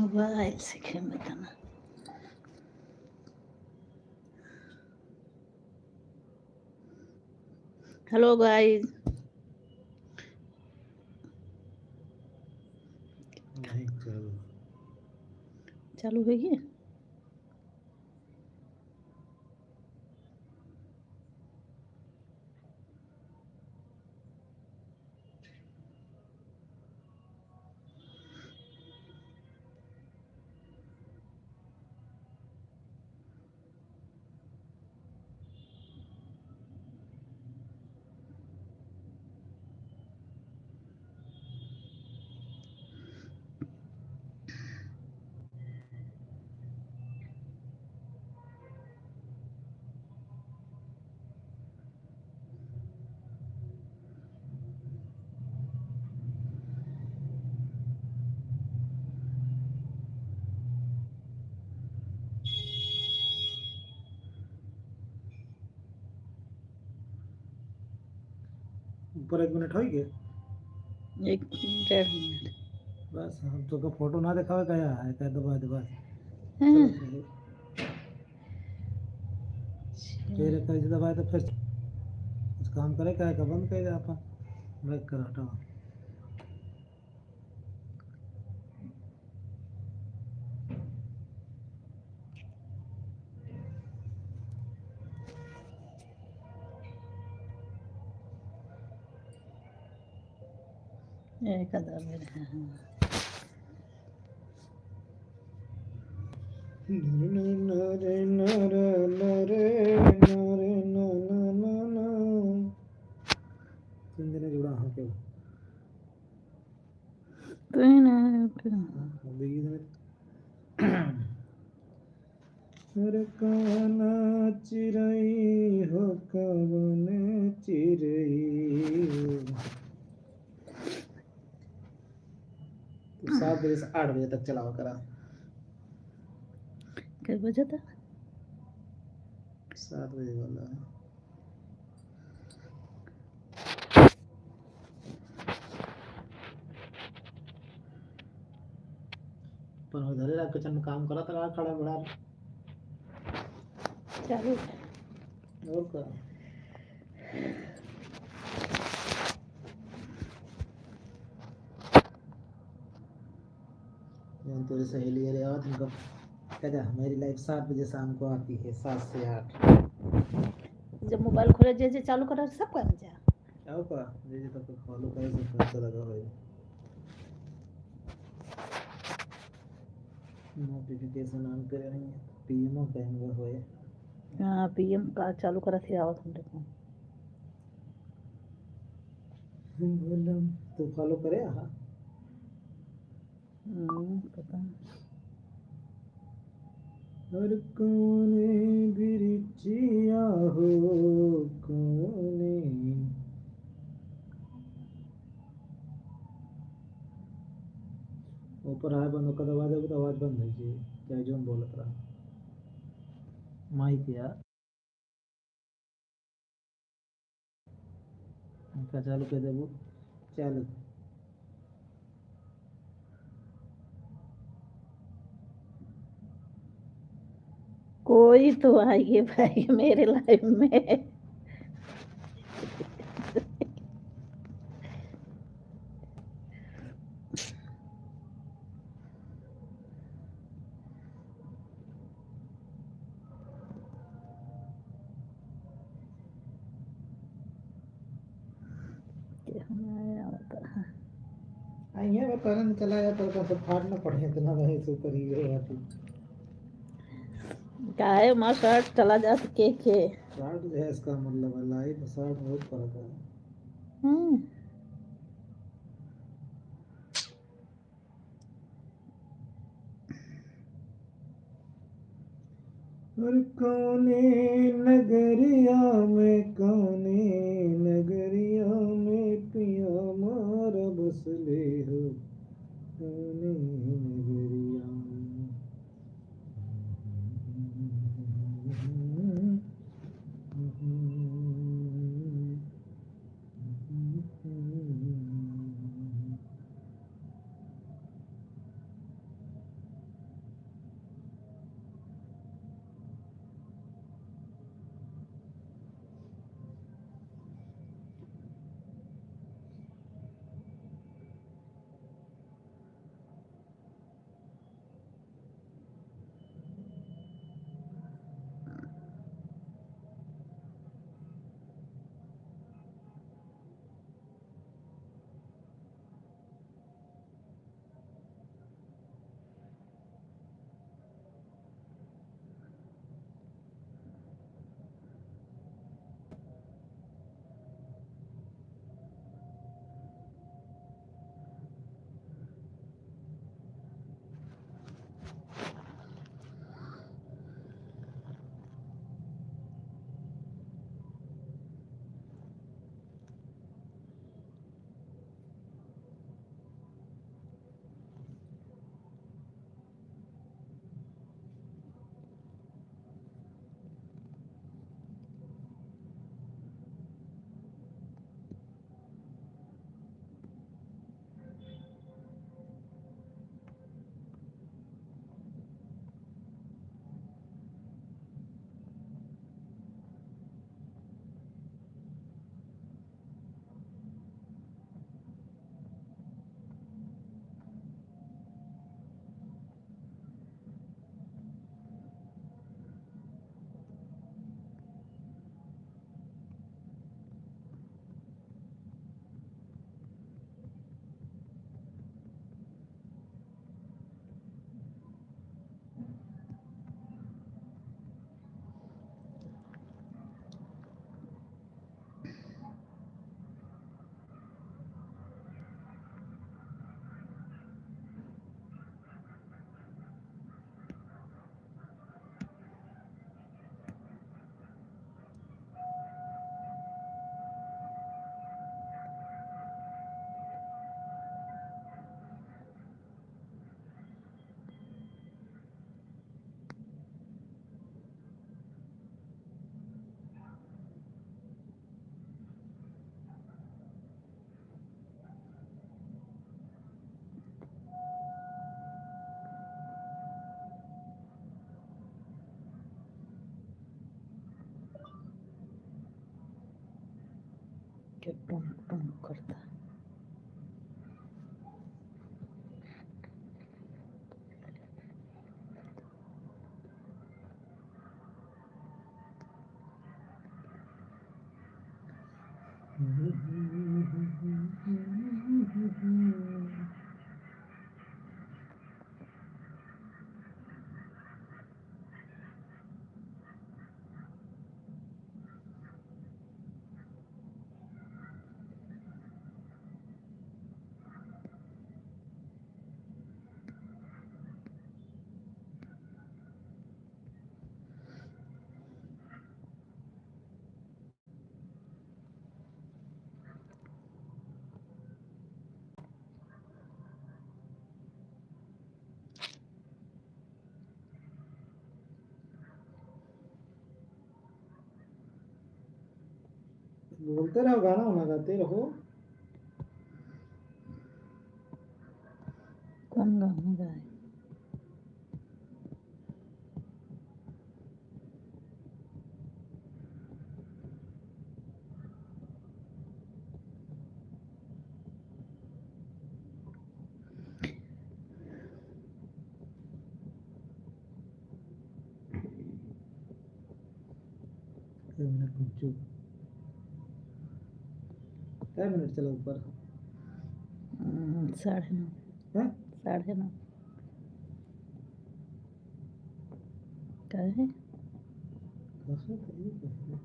Mobile से खेल बताना। हेलो गाइस, नहीं चालू है ये। ऊपर 1 मिनट हो गए 1.5 मिनट। बस। हम तो का फोटो ना दिखावे क्या है क्या दबा दे बस हाँ, चलत रहे। फिर कहीं से दबाए तो फिर कुछ काम करे क्या का बंद कर दे अपन बैक कर हटाओ। एक आधा मेरे हाँ। दिन जुड़ा हाँ क्यों तो ही ना हर काना चिरई हो कवन चिरई। तो 7 बजे से 8 बजे तक चलावा करा। क्या बजा था? 7 बजे वाला पर उधर ला किचन में काम करा था खड़ा बड़ा चालू और का यहाँ तो सहेली अरे और तुमको कहता मेरी लाइफ 7 बजे शाम को आती है 7 से 8। जब मोबाइल खोले जे चालू करा सब काम जा आओ का जे जे तक फॉलो करे सब पैसा लगा हुआ है। नोटिफिकेशन ऑन करे नहीं पीएमओ कहेंगे होए। हाँ पीएम का चालू करा थे आवत हम देखो बोलम तो फॉलो करे हाँ पता हर कोने बिरिचिया हो कोने ऊपर आए बंद होकर दबा देगा तो आवाज बंद हो जाएगी क्या जो हम बोलत रहा माइक यार क्या चालू कर देबो चालू कोई तो आइए भाई मेरे लाइफ में। आइए मैं पहले चला जाता तो सब फाड़ना पड़े इतना वही से ऊपर ही रहे आती काहे माँ शर्ट चला जा के शॉर्ट जो है इसका मतलब है लाइव शॉर्ट बहुत फर्क है। हम्म और कौने नगरिया में कौने नगरिया में पिया मार बसले हो कौने नगरिया के टुम टुम करता। बोलते रहो, गाना वाना गाते रहो। कौन गाना गाए? क्या मिनट चला ऊपर? 9:30। हैं? 9:30 क्या है? कहाँ था ये कहाँ?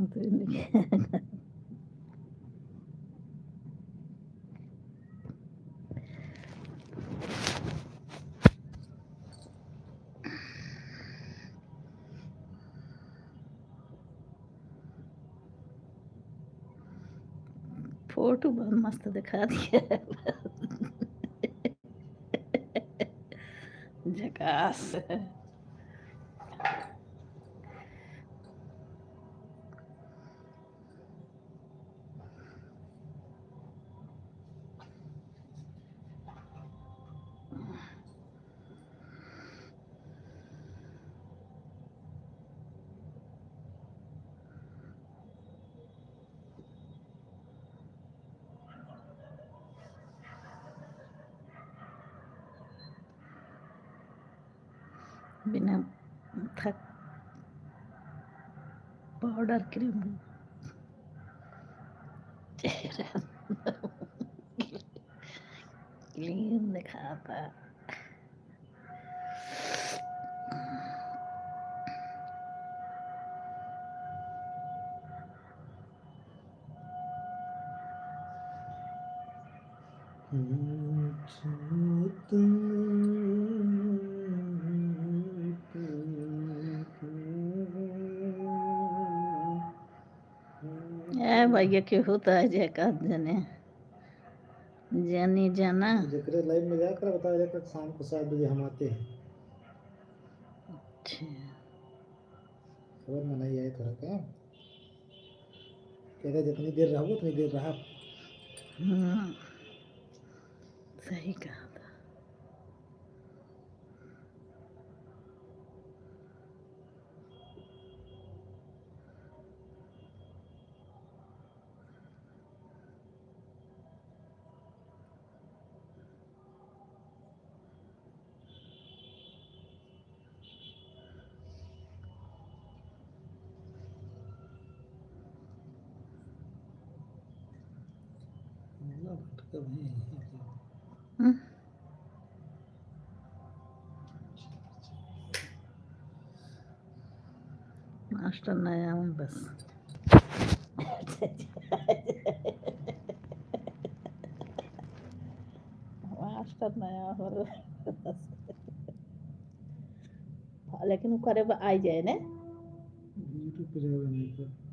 तो इनके- फोटो बहुत मस्त दिखा दिया है। झकास। बिना थक पाउडर क्रीम चेहरा क्लीन दिखाता। भैया के होता है जयका जने जानी जाना। जकरे लाइव में जाकर बताया जाकर शाम को 7 बजे हम आते हैं। अच्छा खबर में नहीं आए थोड़ा क्या कहते जितनी देर रहोगे उतनी देर रहा। सही कहा था। हम्म, मास्टर नया हूँ बस। मास्टर नया हो लेकिन वो करे आई जाए ने यूट्यूब पे जाएगा नहीं पर